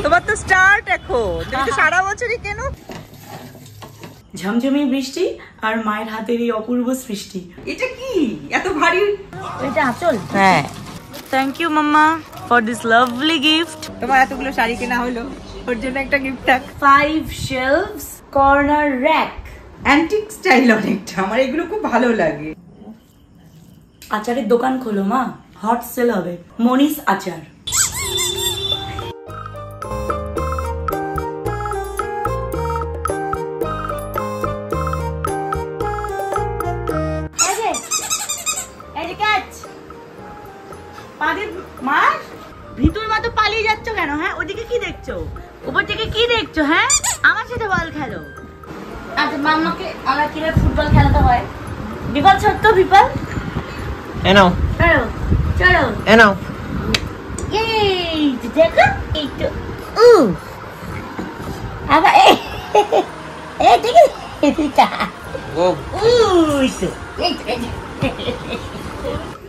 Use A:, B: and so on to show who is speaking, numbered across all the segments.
A: তোমার তো স্টার্ট এখন, তুমি তো সারা বছরই কেন।
B: ঝমঝমি বৃষ্টি আর মায়ের হাতের এই অপূর্ব সৃষ্টি।
A: এটা কি এত ভারী?
B: এটা আঁচল।
A: হ্যাঁ,
B: thank you mamma for this lovely gift.
A: তোমার এতগুলো শাড়ি কেনা হলো, ওর জন্য একটা গিফট থাক।
B: 5 shelves corner rack,
A: antique style অনেকটা, আমার এগুলো খুব ভালো লাগে।
B: আচারের দোকান খোলো মা, হট সেল হবে। মনিস আচার। ভিতর মা তো পালিয়ে যাচ্ছ কেন? হ্যাঁ, ওদিকে কি দেখছো? উপর থেকে কি দেখছো? হ্যাঁ, আমার সাথে বল খেলো। আচ্ছা মাম্মাকে আমরা কিভাবে ফুটবল খেলাতে হয়? বিপাল ছোট্ট বিপাল,
C: এনাও
B: চলো চলো
C: এনাও।
B: এই দেখো, এই তো আবার এই দেখি এটা
C: ও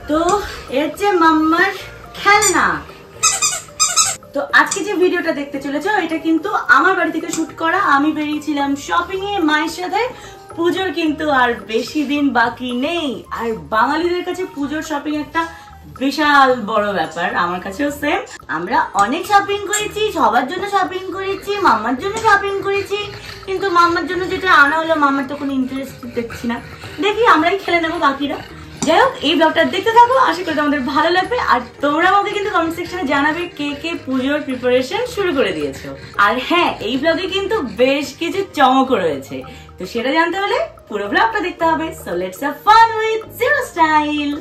B: তো এর যে মাম্মার খেলনা। তো আজকে যে ভিডিওটা দেখতে চলেছো এটা কিন্তু আমার বাড়ি থেকে শুট করা। আমি বেরিয়েছিলাম শপিং এ মায়ের সাথে। পুজোর কিন্তু আর বেশি দিন বাকি নেই, আর বাঙালিদের কাছে পুজোর শপিং একটা বিশাল বড় ব্যাপার, আমার কাছেও সেম। আমরা অনেক শপিং করেছি, সবার জন্য শপিং করেছি, মাম্মার জন্য শপিং করেছি, কিন্তু মাম্মার জন্য যেটা আনা হলো মাম্মার তো কোনো ইন্টারেস্ট দেখছি না। দেখি আমরাই খেলে নেবো বাকিরা। যাই হোক, এই ব্লগটা দেখতে থাকো, আশা করি তোমাদের ভালো লাগবে। আর তোমরা আমাকে কিন্তু কমেন্ট সেকশনে জানাবে কে কে পুজোর প্রিপারেশন শুরু করে দিয়েছো। আর হ্যাঁ, এই ব্লগে কিন্তু বেশ কিছু চমক রয়েছে, তো সেটা জানতে হলে পুরো ব্লগটা দেখতে হবে। So let's have fun with zero style.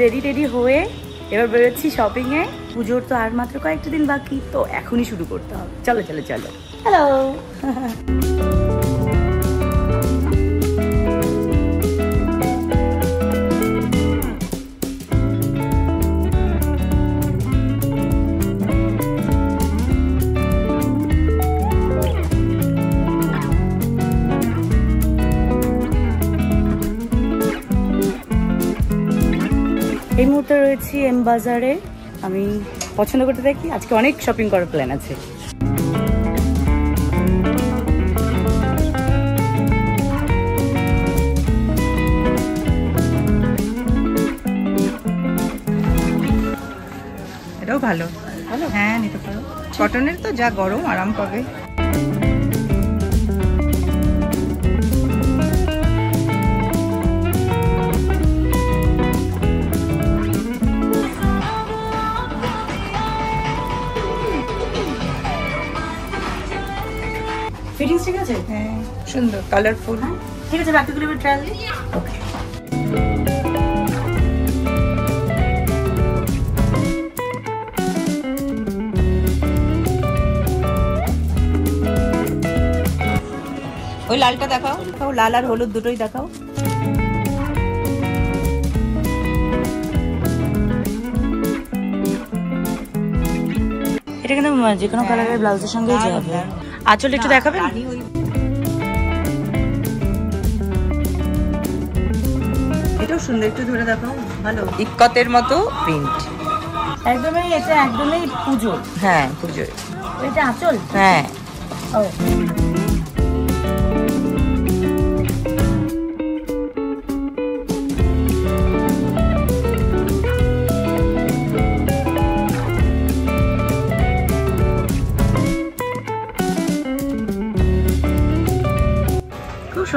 B: Ready teddy হয়ে এবার বেরোচ্ছি শপিং এ। পুজোর তো আর মাত্র কয়েকটা দিন বাকি, তো এখনই শুরু করতে হবে। চলো চলো চলো। হ্যালো। এই মুহূর্তে রয়েছি এম বাজারে। আমি পছন্দ করতে থাকি, আজকে অনেক শপিং করার প্ল্যান আছে।
A: এটাও ভালো ভালো, হ্যাঁ নিতে পারো। কটনের তো যা গরম, আরাম পাবে।
B: ফিটিংস ঠিক আছে?
A: হ্যাঁ সুন্দর, কালারফুল।
B: ঠিক আছে, বাকিগুলো এবার ট্রায়াল দিই। ওকে।
A: ওই লালটা দেখাও, লাল আর হলুদ দুটোই দেখাও।
B: এটা কিন্তু যে কোনো কালারের ব্লাউজের সঙ্গেই যাবে। আঁচল একটু দেখাবেন?
A: এটাও সুন্দর, একটু ধরে দেখাও। ভালো ইক্কতের মতো প্রিন্ট,
B: একদমই। এটা একদমই পুজো।
A: হ্যাঁ পুজোর।
B: এটা আঁচল?
A: হ্যাঁ।
B: ও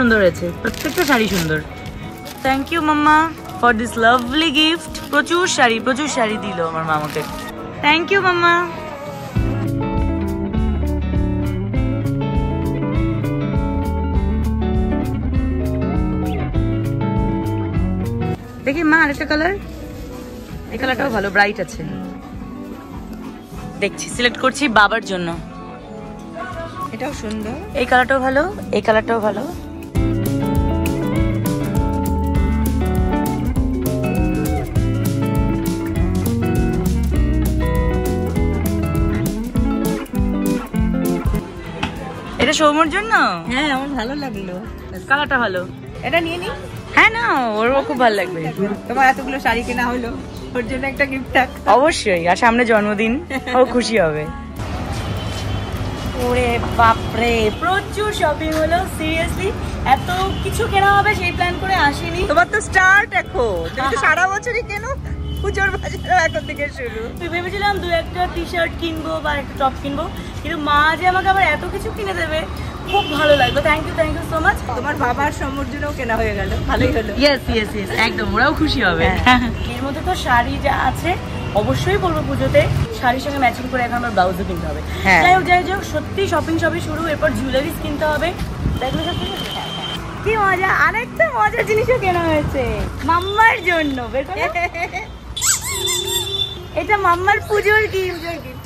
B: সুন্দর হয়েছে, প্রত্যেকটা শাড়ি সুন্দর। Thank you mamma for this lovely gift. প্রচুর শাড়ি দিল আমার মা আমাকে। Thank you mamma. দেখি মা আরেকটা কালার, এই কালারটাও ভালো, ব্রাইট আছে। দেখছি, সিলেক্ট করছি বাবার জন্য।
A: এটাও সুন্দর,
B: এই কালারটাও ভালো, এই কালারটাও ভালো। এটা সৌমর জন্য?
A: হ্যাঁ আমার ভালো লাগলো,
B: কালারটা ভালো।
A: এটা নিয়ে নি।
B: হ্যাঁ না, ওরও খুব ভালো লাগবে।
A: তোমার এতগুলো শাড়ি কেনা হলো, ওর জন্য একটা গিফট থাক।
B: অবশ্যই, আর সামনে জন্মদিন, ও খুশি হবে। ওরে বাপরে, প্রচুর শপিং হলো। সিরিয়াসলি এত কিছু কেনা হবে সেই প্ল্যান করে আসিনি।
A: তোমার তো স্টার্ট এখন, তুমি তো সারা বছরই কেনো, পুজোর বাজারও এখন থেকে শুরু।
B: ভেবেছিলাম 2-1টা টি শার্ট কিনবো বা একটা টপ কিনবো, কিন্তু মা যে আমাকে আবার এত কিছু কিনে দেবে, খুব ভালো লাগলো। Thank you so much.
A: তোমার বাবার সম্মর জন্যও কেনা হয়ে গেল, ভালোই হলো।
B: ইয়েস, একদম, ওরাও খুশি হবে। এর মধ্যে তো শাড়ি যা আছে অবশ্যই পরবো পুজোতে, শাড়ির সঙ্গে ম্যাচিং করে এখন আমার ব্লাউজও কিনতে হবে। যাই হোক সত্যি শপিং সবই শুরু, এরপর জুয়েলারিস কিনতে হবে। কি মজা, আরেকটা মজার জিনিসও কেনা হয়েছে মাম্মার জন্য। এটা মাম্মার পুজোর গিফট।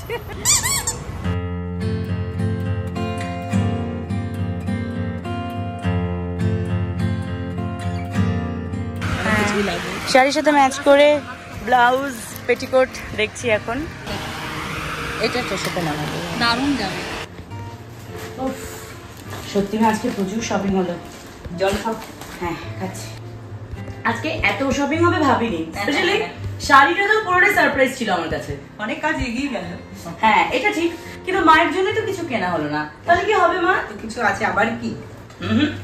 B: শাড়ির সাথে ম্যাচ করে ব্লাউজ, পেটিকোট দেখছি এখন।
A: এটা তোর সাথে মানাবে,
B: দারুণ যাবে। সত্যি না, আজকে প্রচুর শপিং হলো।
A: জল খাও।
B: হ্যাঁ খাচ্ছি। আজকে এত শপিং হবে ভাবিনি, স্পেশালি শাড়িটা তো পুরোটাই সারপ্রাইজ ছিল আমার কাছে।
A: অনেক কাজ এগিয়ে গেল।
B: হ্যাঁ এটা ঠিক, কিন্তু মায়ের জন্য তো কিছু কেনা হলো না। তাহলে কি হবে মা?
A: তো কিছু আছে আবার কি?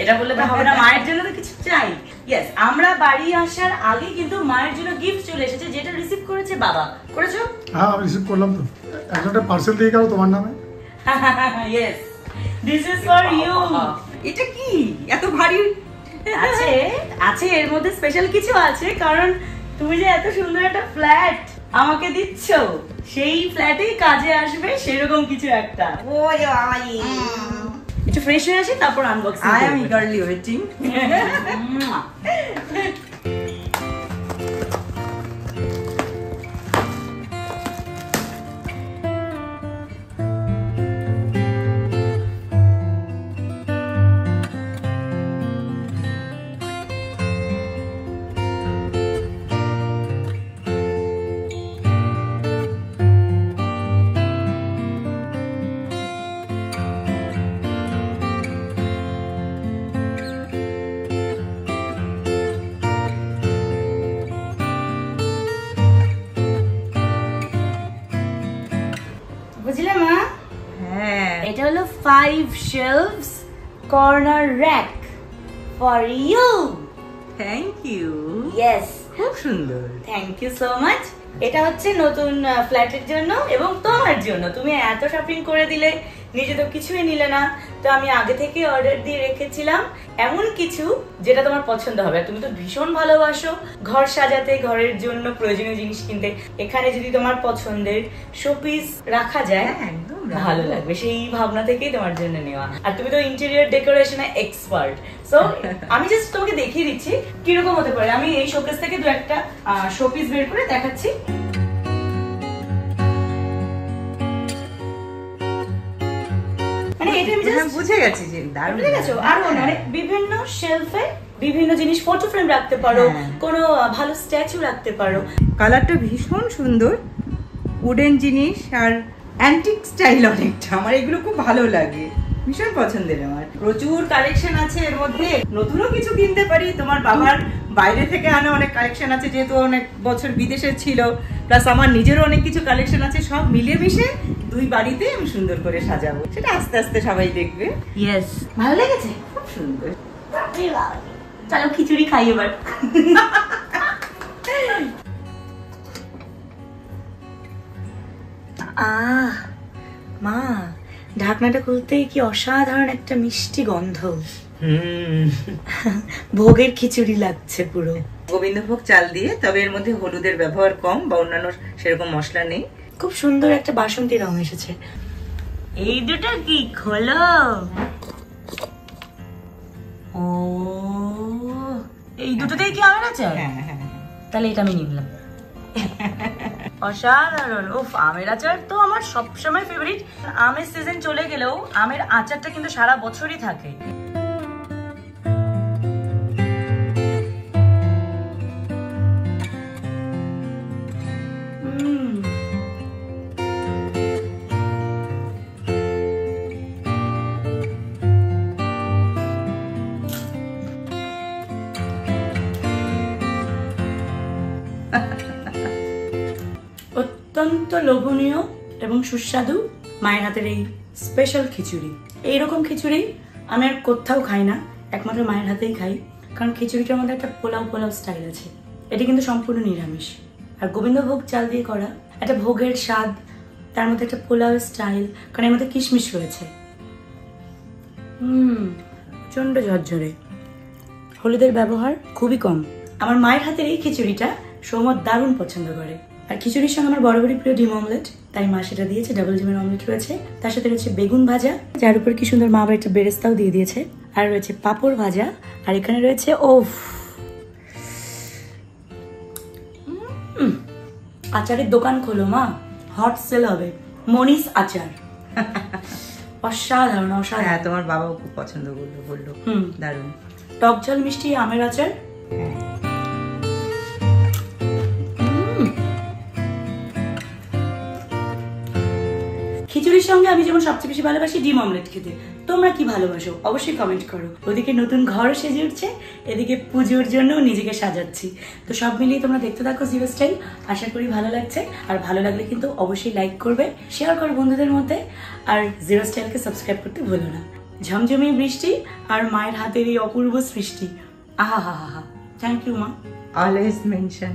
B: এটা বললে তো হবে না, মায়ের জন্য তো কিছু চাই। ইয়েস, আমরা বাড়ি আসার আগে কিন্তু মায়ের জন্য গিফট চলে এসেছে, যেটা রিসিভ করেছে বাবা। করেছো?
D: হ্যাঁ আমি রিসিভ করলাম তো, একটা পার্সেল দিয়ে গেল তোমার নামে।
B: Yes, this is for you.
A: এটা কি এত ভারী?
B: আছে এর মধ্যে স্পেশাল কিছু আছে, কারণ তুমি যে এত সুন্দর একটা ফ্ল্যাট আমাকে দিচ্ছ, সেই ফ্ল্যাটেই কাজে আসবে সেরকম কিছু একটা।
A: ওই আই,
B: একটু ফ্রেশ হয়ে আসি, তারপর unboxing.
A: I am eagerly waiting.
B: বুঝলে মা?
A: হ্যাঁ,
B: এটা হলো 5 shelves corner rack for you.
A: Thank you.
B: Yes,
A: খুব সুন্দর।
B: Thank you so much. এটা হচ্ছে নতুন ফ্ল্যাটের জন্য এবং তোমার জন্য। তুমি এত শপিং করে দিলে, নিজে তো কিছুই নিলে না, তো আমি আগে থেকে অর্ডার দিয়ে রেখেছিলাম এমন কিছু যেটা তোমার পছন্দ হবে। তুমি তো ভীষণ ভালোবাসো ঘর সাজাতে, ঘরের জন্য প্রয়োজনীয় জিনিস কিনতে। এখানে যদি তোমার পছন্দের শোপিস রাখা যায়,
A: একদম
B: ভালো লাগবে, সেই ভাবনা থেকেই তোমার জন্য নেওয়া। আর তুমি তো ইন্টেরিয়র ডেকোরেশনে এক্সপার্ট, সো আমি জাস্ট তোমাকে দেখিয়ে দিচ্ছি কিরকম হতে পারে। আমি এই শোকেস থেকে 2-1টা শোপিস বের করে দেখাচ্ছি। মানে এটা আমি জাস্ট
A: বুঝে গেছি যে দারুণ।
B: বুঝে গেছো? আর অনেক বিভিন্ন শেলফে বিভিন্ন জিনিস, ফটো ফ্রেম রাখতে পারো, কোনো ভালো স্ট্যাচু রাখতে পারো।
A: কালারটা ভীষণ সুন্দর, উডেন জিনিস আর অ্যান্টিক স্টাইল অনেকটা। আমার এগুলো খুব ভালো লাগে, ভীষণ পছন্দের। আমার প্রচুর কালেকশন আছে এর মধ্যে, নতুনও কিছু কিনতে পারি। তোমার বাবার বাইরে থেকে আনা অনেক কালেকশন আছে, যেহেতু অনেক বছর বিদেশে ছিল, প্লাস আমার নিজেরও অনেক কিছু কালেকশন আছে। সব মিলিয়ে মিশে দুই বাড়িতে আমি সুন্দর করে সাজাবো, সেটা আস্তে আস্তে সবাই দেখবে।
B: ইয়েস, ভালো লেগেছে,
A: খুব সুন্দর।
B: চলো খিচুড়ি খাই এবার। মা, ঢাকনাটা খুলতেই কি অসাধারণ একটা মিষ্টি গন্ধ। ভোগের খিচুড়ি লাগছে পুরো।
A: গোবিন্দভোগ চাল দিয়ে, তবে এর মধ্যে হলুদের ব্যবহার কম বা অন্যান্য সেরকম মশলা নেই।
B: খুব সুন্দর একটা বাসন্তী রং এসেছে। এই দুটো কি খোলো? ও, এই দুটোতেই কি আমের আচার?
A: হ্যাঁ,
B: তাহলে এটা আমি নিলাম। অসাধারণ। উফ, আমের আচার তো আমার সবসময় ফেভারিট। আমের সিজন চলে গেলেও আমের আচারটা কিন্তু সারা বছরই থাকে। অত্যন্ত লোভনীয় এবং সুস্বাদু মায়ের হাতের এই স্পেশাল খিচুড়ি। এইরকম খিচুড়ি আমি আর কোথাও খাই না, একমাত্র মায়ের হাতেই খাই। কারণ খিচুড়িটার মধ্যে একটা পোলাও পোলাও স্টাইল আছে। এটি কিন্তু সম্পূর্ণ নিরামিষ, আর গোবিন্দভোগ চাল দিয়ে করা একটা ভোগের স্বাদ, তার মধ্যে একটা পোলাও স্টাইল, কারণ এর মধ্যে কিশমিশ রয়েছে। প্রচন্ড ঝরঝরে, হলুদের ব্যবহার খুবই কম। আমার মায়ের হাতের এই খিচুড়িটা সৌম্য দারুণ পছন্দ করে। আর খিচুড়ির সঙ্গে আমার বরাবরই প্রিয় ডিম অমলেট, তাই মা সেটা দিয়েছে। ডাবল ডিমের অমলেট রয়েছে, তার সাথে রয়েছে বেগুন ভাজা, যার উপর কি সুন্দর মা আবার একটা বেরেস্তাও দিয়ে দিয়েছে। আর রয়েছে পাঁপড় ভাজা, আর এখানে রয়েছে আচারের দোকান খোলো মা, হট সেল হবে। মনীষ আচার। অসাধারণ অসাধারণ।
A: হ্যাঁ, তোমার বাবাও খুব পছন্দ বললো। দারুণ।
B: টক ঝাল মিষ্টি আমের আচার। খিচুড়ির সঙ্গে আমি যেমন সবচেয়ে বেশি ভালোবাসি ডিম অমলেট খেতে, তোমরা কি ভালোবাসো অবশ্যই কমেন্ট করো। ওদিকে নতুন ঘর সেজে উঠছে, এদিকে পুজোর জন্য নিজেকে সাজাচ্ছি। তো সব মিলিয়ে তোমরা দেখতে থাকো জিরো স্টাইল। আশা করি ভালো লাগছে, আর ভালো লাগলে কিন্তু অবশ্যই লাইক করবে, শেয়ার করো বন্ধুদের মধ্যে, আর জিরো স্টাইলকে সাবস্ক্রাইব করতে ভুলো না। ঝমঝমি বৃষ্টি আর মায়ের হাতের এই অপূর্ব সৃষ্টি, আহা হা হা হা। থ্যাংক ইউ মা।
A: Always mention.